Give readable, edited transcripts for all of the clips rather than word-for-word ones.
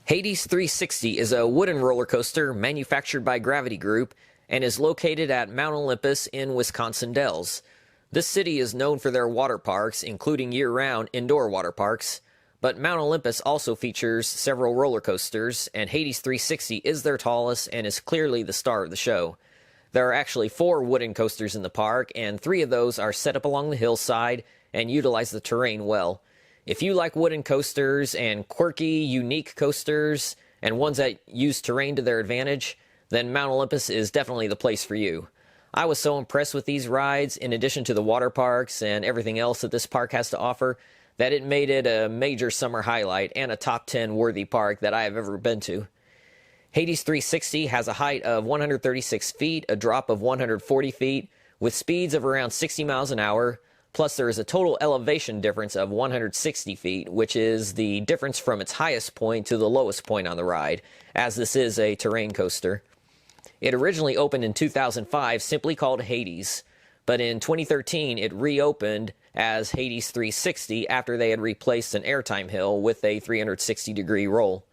Hades 360 is a wooden roller coaster manufactured by Gravity Group and is located at Mount Olympus in Wisconsin Dells. This city is known for their water parks, including year-round indoor water parks, but Mount Olympus also features several roller coasters, and Hades 360 is their tallest and is clearly the star of the show. There are actually 4 wooden coasters in the park, and 3 of those are set up along the hillside and utilize the terrain well. If you like wooden coasters and quirky, unique coasters, and ones that use terrain to their advantage, then Mount Olympus is definitely the place for you. I was so impressed with these rides, in addition to the water parks and everything else that this park has to offer, that it made it a major summer highlight and a top 10 worthy park that I have ever been to. Hades 360 has a height of 136 feet, a drop of 140 feet, with speeds of around 60 miles an hour, plus there is a total elevation difference of 160 feet, which is the difference from its highest point to the lowest point on the ride, as this is a terrain coaster. It originally opened in 2005 simply called Hades, but in 2013 it reopened as Hades 360 after they had replaced an airtime hill with a 360-degree roll.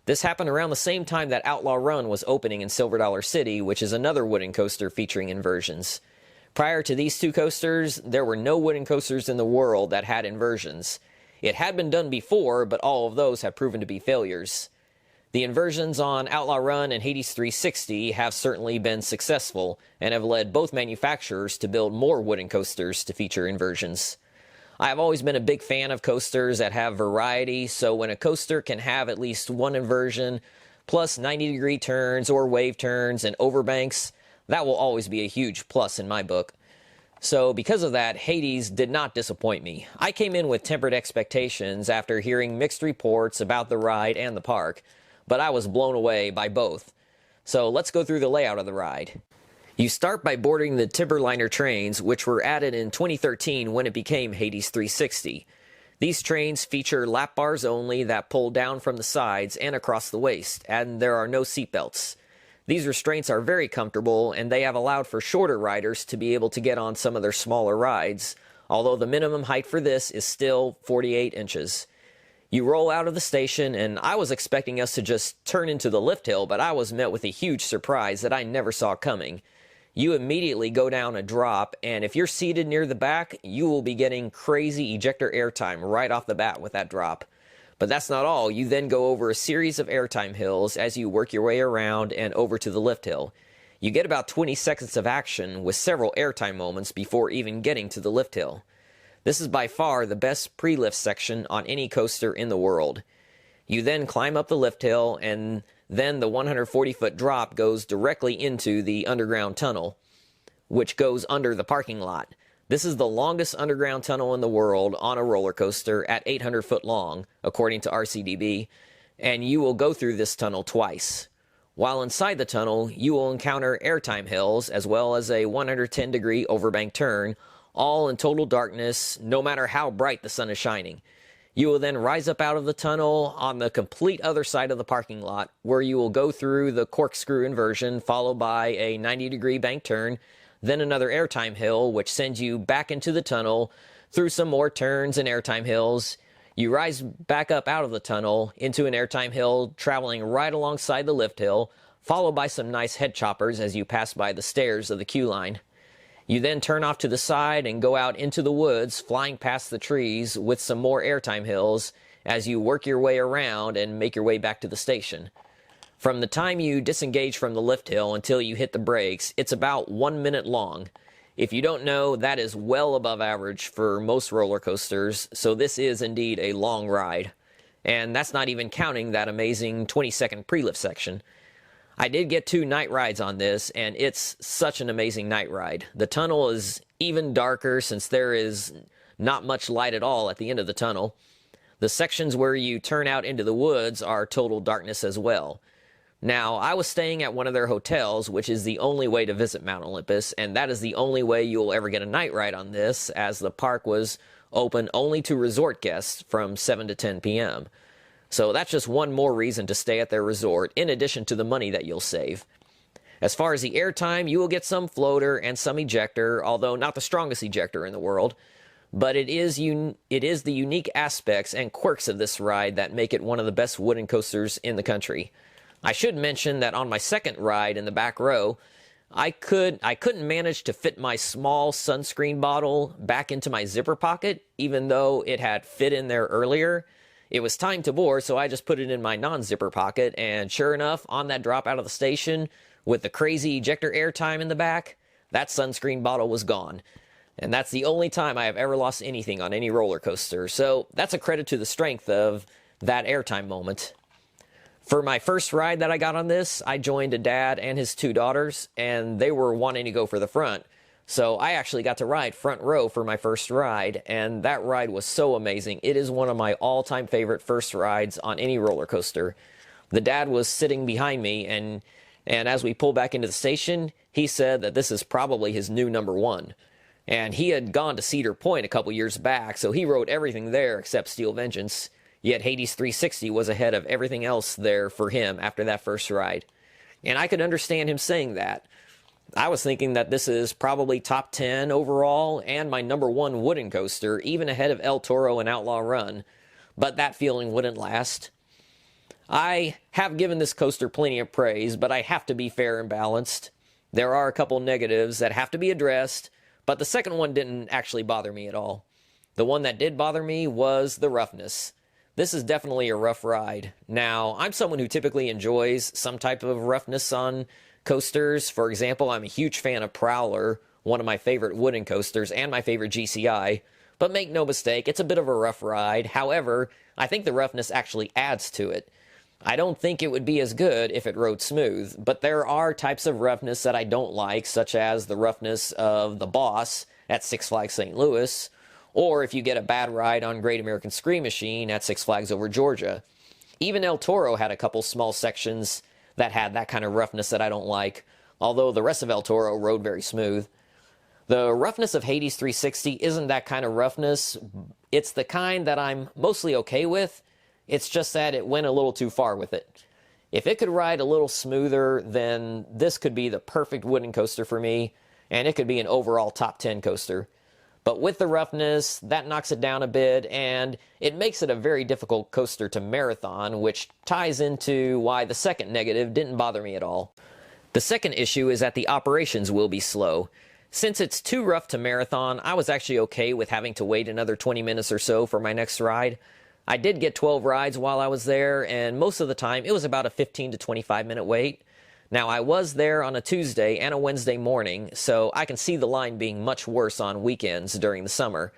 This happened around the same time that Outlaw Run was opening in Silver Dollar City, which is another wooden coaster featuring inversions. Prior to these 2 coasters, there were no wooden coasters in the world that had inversions. It had been done before, but all of those have proven to be failures. The inversions on Outlaw Run and Hades 360 have certainly been successful and have led both manufacturers to build more wooden coasters to feature inversions. I have always been a big fan of coasters that have variety, so when a coaster can have at least one inversion, plus 90-degree turns or wave turns and overbanks, that will always be a huge plus in my book. So because of that, Hades did not disappoint me. I came in with tempered expectations after hearing mixed reports about the ride and the park, but I was blown away by both. So let's go through the layout of the ride. You start by boarding the Timberliner trains, which were added in 2013 when it became Hades 360. These trains feature lap bars only that pull down from the sides and across the waist, and there are no seatbelts. These restraints are very comfortable, and they have allowed for shorter riders to be able to get on some of their smaller rides, although the minimum height for this is still 48 inches. You roll out of the station, and I was expecting us to just turn into the lift hill, but I was met with a huge surprise that I never saw coming. You immediately go down a drop, and if you're seated near the back, you will be getting crazy ejector airtime right off the bat with that drop. But that's not all. You then go over a series of airtime hills as you work your way around and over to the lift hill. You get about 20 seconds of action with several airtime moments before even getting to the lift hill. This is by far the best pre-lift section on any coaster in the world. You then climb up the lift hill, and then the 140-foot drop goes directly into the underground tunnel, which goes under the parking lot. This is the longest underground tunnel in the world on a roller coaster at 800 foot long, according to RCDB, and you will go through this tunnel twice. While inside the tunnel, you will encounter airtime hills as well as a 110-degree overbank turn, all in total darkness, no matter how bright the sun is shining. You will then rise up out of the tunnel on the complete other side of the parking lot, where you will go through the corkscrew inversion, followed by a 90-degree bank turn, then another airtime hill, which sends you back into the tunnel, through some more turns and airtime hills. You rise back up out of the tunnel into an airtime hill, traveling right alongside the lift hill, followed by some nice head choppers as you pass by the stairs of the queue line. You then turn off to the side and go out into the woods, flying past the trees with some more airtime hills as you work your way around and make your way back to the station. From the time you disengage from the lift hill until you hit the brakes, it's about 1 minute long. If you don't know, that is well above average for most roller coasters, so this is indeed a long ride. And that's not even counting that amazing 20-second pre-lift section. I did get 2 night rides on this, and it's such an amazing night ride. The tunnel is even darker since there is not much light at all at the end of the tunnel. The sections where you turn out into the woods are total darkness as well. Now, I was staying at one of their hotels, which is the only way to visit Mount Olympus, and that is the only way you'll ever get a night ride on this, as the park was open only to resort guests from 7 to 10 p.m. So that's just one more reason to stay at their resort, in addition to the money that you'll save. As far as the airtime, you will get some floater and some ejector, although not the strongest ejector in the world. but it is the unique aspects and quirks of this ride that make it one of the best wooden coasters in the country. I should mention that on my second ride in the back row, I couldn't manage to fit my small sunscreen bottle back into my zipper pocket, even though it had fit in there earlier. It was time to board, so I just put it in my non-zipper pocket, and sure enough, on that drop out of the station, with the crazy ejector air time in the back, that sunscreen bottle was gone. And that's the only time I have ever lost anything on any roller coaster, so that's a credit to the strength of that airtime moment. For my first ride that I got on this, I joined a dad and his two daughters, and they were wanting to go for the front. So I actually got to ride front row for my first ride, and that ride was so amazing. It is one of my all-time favorite first rides on any roller coaster. The dad was sitting behind me, and as we pulled back into the station, he said that this is probably his new number one. And he had gone to Cedar Point a couple years back, so he rode everything there except Steel Vengeance. Yet Hades 360 was ahead of everything else there for him after that first ride. And I could understand him saying that. I was thinking that this is probably top 10 overall and my number one wooden coaster, even ahead of El Toro and Outlaw Run. But that feeling wouldn't last. I have given this coaster plenty of praise, but I have to be fair and balanced. There are a couple negatives that have to be addressed, but the second one didn't actually bother me at all. The one that did bother me was the roughness. This is definitely a rough ride. Now, I'm someone who typically enjoys some type of roughness on coasters. For example, I'm a huge fan of Prowler, one of my favorite wooden coasters, and my favorite GCI. But make no mistake, it's a bit of a rough ride. However, I think the roughness actually adds to it. I don't think it would be as good if it rode smooth, but there are types of roughness that I don't like, such as the roughness of the Boss at Six Flags St. Louis, or if you get a bad ride on Great American Scream Machine at Six Flags Over Georgia. Even El Toro had a couple small sections that had that kind of roughness that I don't like, although the rest of El Toro rode very smooth. The roughness of Hades 360 isn't that kind of roughness. It's the kind that I'm mostly okay with. It's just that it went a little too far with it. If it could ride a little smoother, then this could be the perfect wooden coaster for me, and it could be an overall top 10 coaster. But with the roughness, that knocks it down a bit, and it makes it a very difficult coaster to marathon, which ties into why the second negative didn't bother me at all. The second issue is that the operations will be slow. Since it's too rough to marathon, I was actually okay with having to wait another 20 minutes or so for my next ride. I did get 12 rides while I was there, and most of the time it was about a 15 to 25 minute wait. Now, I was there on a Tuesday and a Wednesday morning, so I can see the line being much worse on weekends during the summer.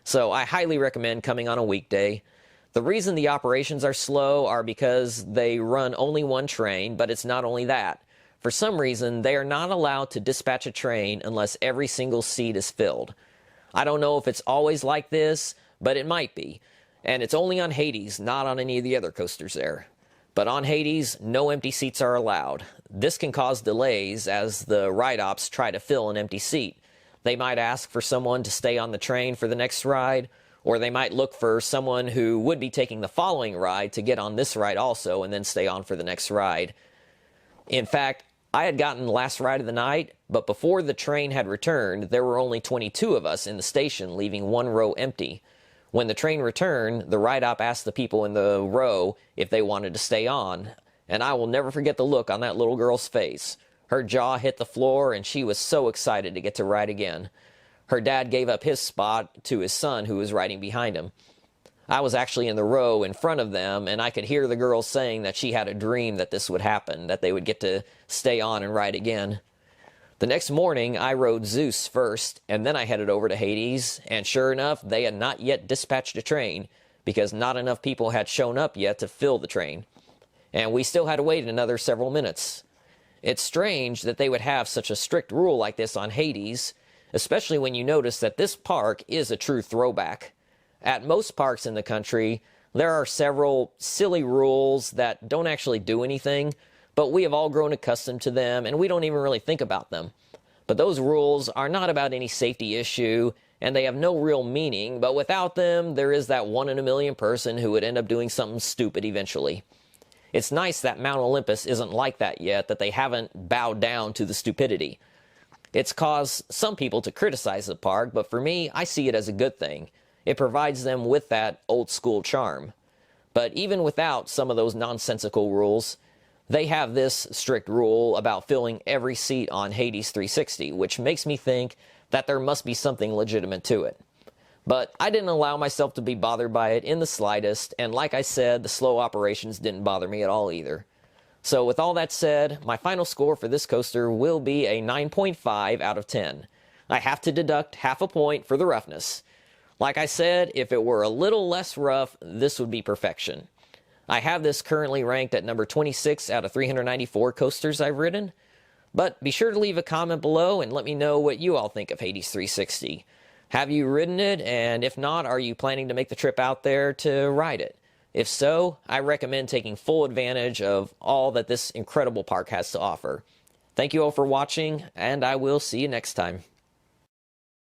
So I highly recommend coming on a weekday. The reason the operations are slow are because they run only one train, but it's not only that. For some reason, they are not allowed to dispatch a train unless every single seat is filled. I don't know if it's always like this, but it might be. And it's only on Hades, not on any of the other coasters there. But on Hades, no empty seats are allowed. This can cause delays as the ride ops try to fill an empty seat. They might ask for someone to stay on the train for the next ride, or they might look for someone who would be taking the following ride to get on this ride also and then stay on for the next ride. In fact, I had gotten the last ride of the night, but before the train had returned, there were only 22 of us in the station, leaving one row empty. When the train returned, the ride-op asked the people in the row if they wanted to stay on, and I will never forget the look on that little girl's face. Her jaw hit the floor, and she was so excited to get to ride again. Her dad gave up his spot to his son, who was riding behind him. I was actually in the row in front of them, and I could hear the girl saying that she had a dream that this would happen, that they would get to stay on and ride again. The next morning, I rode Zeus first, and then I headed over to Hades, and sure enough, they had not yet dispatched a train, because not enough people had shown up yet to fill the train. And we still had to wait another several minutes. It's strange that they would have such a strict rule like this on Hades, especially when you notice that this park is a true throwback. At most parks in the country, there are several silly rules that don't actually do anything, but we have all grown accustomed to them, and we don't even really think about them. But those rules are not about any safety issue, and they have no real meaning, but without them, there is that 1 in a million person who would end up doing something stupid eventually. It's nice that Mount Olympus isn't like that yet, that they haven't bowed down to the stupidity. It's caused some people to criticize the park, but for me, I see it as a good thing. It provides them with that old school charm. But even without some of those nonsensical rules, they have this strict rule about filling every seat on Hades 360, which makes me think that there must be something legitimate to it. But I didn't allow myself to be bothered by it in the slightest, and like I said, the slow operations didn't bother me at all either. So with all that said, my final score for this coaster will be a 9.5 out of 10. I have to deduct half a point for the roughness. Like I said, if it were a little less rough, this would be perfection. I have this currently ranked at number 26 out of 394 coasters I've ridden. But be sure to leave a comment below and let me know what you all think of Hades 360. Have you ridden it? And if not, are you planning to make the trip out there to ride it? If so, I recommend taking full advantage of all that this incredible park has to offer. Thank you all for watching, and I will see you next time.